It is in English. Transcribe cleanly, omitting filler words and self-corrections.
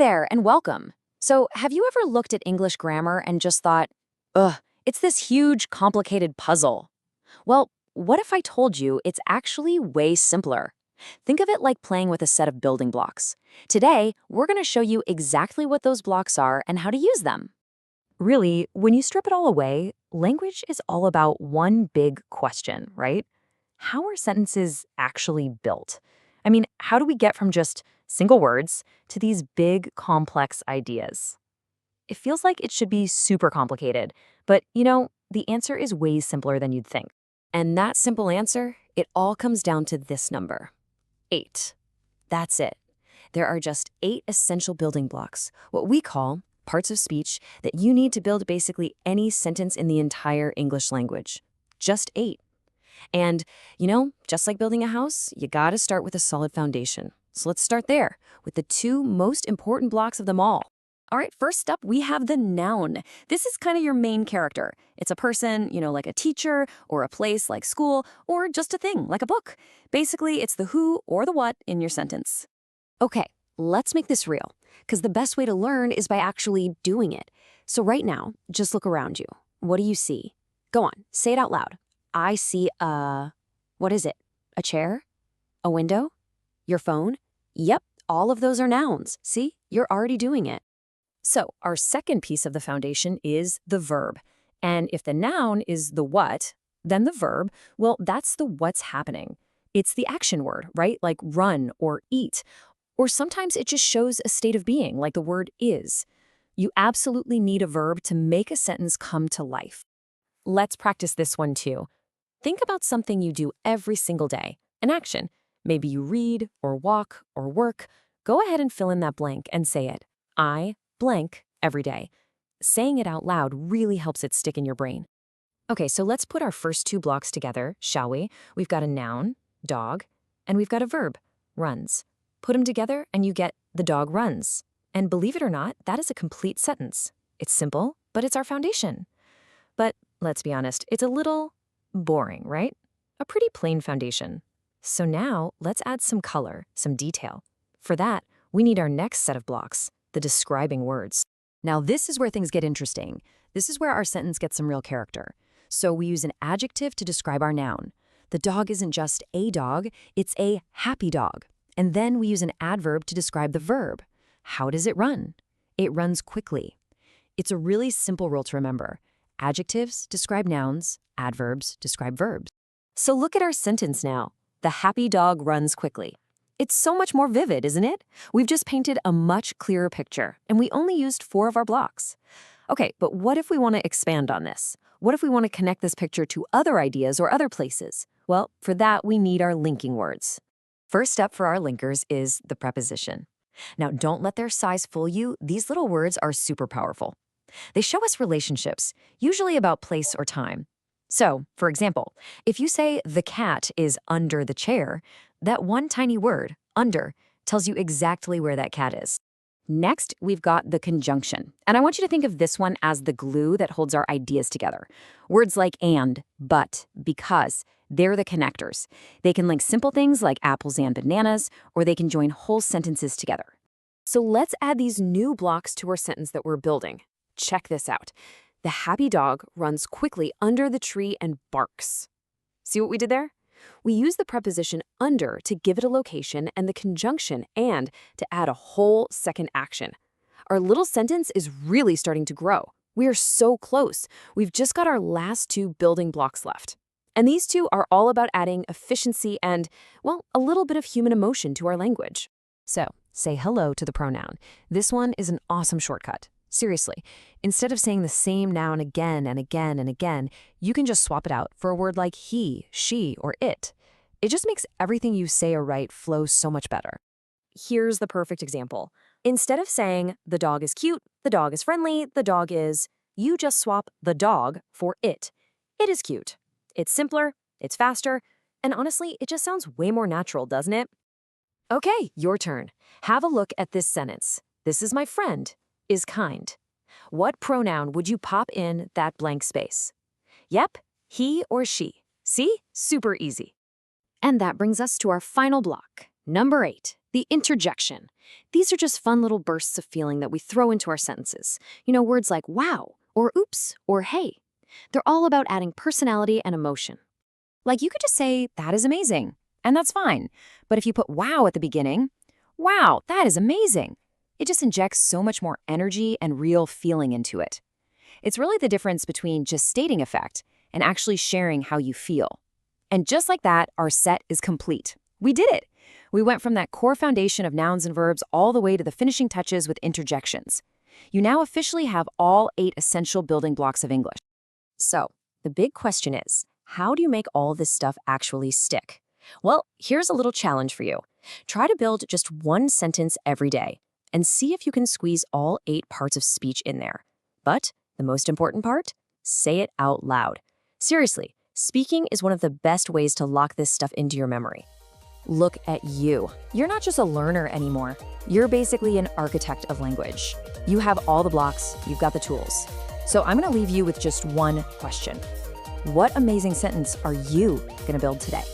there, and welcome. So, have you ever looked at English grammar and just thought, ugh, it's this huge, complicated puzzle? Well, what if I told you it's actually way simpler? Think of it like playing with a set of building blocks. Today, we're going to show you exactly what those blocks are and how to use them. Really, when you strip it all away, language is all about one big question, right? How are sentences actually built? I mean, how do we get from just single words to these big, complex ideas? It feels like it should be super complicated, but the answer is way simpler than you'd think. And that simple answer, it all comes down to this number: 8. That's it. There are just 8 essential building blocks, what we call parts of speech, that you need to build basically any sentence in the entire English language. Just 8. And, just like building a house, you gotta start with a solid foundation. So let's start there, with the 2 most important blocks of them all. All right, first up, we have the noun. This is kind of your main character. It's a person, like a teacher, or a place like school, or just a thing like a book. Basically, it's the who or the what in your sentence. Okay, let's make this real, because the best way to learn is by actually doing it. So right now, just look around you. What do you see? Go on, say it out loud. I see what is it? A chair? A window? Your phone? Yep, all of those are nouns. See, you're already doing it. So our second piece of the foundation is the verb. And if the noun is the what, then the verb, well, that's the what's happening. It's the action word, right? Like run or eat. Or sometimes it just shows a state of being, like the word is. You absolutely need a verb to make a sentence come to life. Let's practice this one too. Think about something you do every single day, an action. Maybe you read or walk or work. Go ahead and fill in that blank and say it. I blank every day. Saying it out loud really helps it stick in your brain. Okay, so let's put our first 2 blocks together, shall we? We've got a noun, dog, and we've got a verb, runs. Put them together and you get the dog runs. And believe it or not, that is a complete sentence. It's simple, but it's our foundation. But let's be honest, it's a little boring, right? A pretty plain foundation. So now let's add some color, some detail. For that, we need our next set of blocks, the describing words. Now this is where things get interesting. This is where our sentence gets some real character. So we use an adjective to describe our noun. The dog isn't just a dog, it's a happy dog. And then we use an adverb to describe the verb. How does it run? It runs quickly. It's a really simple rule to remember. Adjectives describe nouns, adverbs describe verbs. So look at our sentence now. The happy dog runs quickly. It's so much more vivid, isn't it? We've just painted a much clearer picture, and we only used 4 of our blocks. Okay, but what if we want to expand on this? What if we want to connect this picture to other ideas or other places? Well, for that, we need our linking words. First up for our linkers is the preposition. Now, don't let their size fool you. These little words are super powerful. They show us relationships, usually about place or time. So, for example, if you say the cat is under the chair, that one tiny word, under, tells you exactly where that cat is. Next, we've got the conjunction. And I want you to think of this one as the glue that holds our ideas together. Words like and, but, because, they're the connectors. They can link simple things like apples and bananas, or they can join whole sentences together. So let's add these new blocks to our sentence that we're building. Check this out. The happy dog runs quickly under the tree and barks. See what we did there? We use the preposition under to give it a location and the conjunction and to add a whole second action. Our little sentence is really starting to grow. We are so close. We've just got our last 2 building blocks left. And these 2 are all about adding efficiency and, well, a little bit of human emotion to our language. So, say hello to the pronoun. This one is an awesome shortcut. Seriously, instead of saying the same noun again and again and again, you can just swap it out for a word like he, she, or it. It just makes everything you say or write flow so much better. Here's the perfect example. Instead of saying the dog is cute, the dog is friendly, the dog is, you just swap the dog for it. It is cute. It's simpler, it's faster, and honestly, it just sounds way more natural, doesn't it? Okay, your turn. Have a look at this sentence. This is my friend. Is kind. What pronoun would you pop in that blank space? Yep, he or she. See? Super easy. And that brings us to our final block, number 8, The interjection. These are just fun little bursts of feeling that we throw into our sentences. Words like wow, or oops, or hey. They're all about adding personality and emotion. Like you could just say, that is amazing, and that's fine. But if you put wow at the beginning, wow, that is amazing, it just injects so much more energy and real feeling into it. It's really the difference between just stating a fact and actually sharing how you feel. And just like that, our set is complete. We did it. We went from that core foundation of nouns and verbs all the way to the finishing touches with interjections. You now officially have all 8 essential building blocks of English. So, the big question is, how do you make all this stuff actually stick? Well, here's a little challenge for you. Try to build just one sentence every day and see if you can squeeze all 8 parts of speech in there. But the most important part? Say it out loud. Seriously, speaking is one of the best ways to lock this stuff into your memory. Look at you. You're not just a learner anymore. You're basically an architect of language. You have all the blocks, you've got the tools. So I'm going to leave you with just one question. What amazing sentence are you going to build today?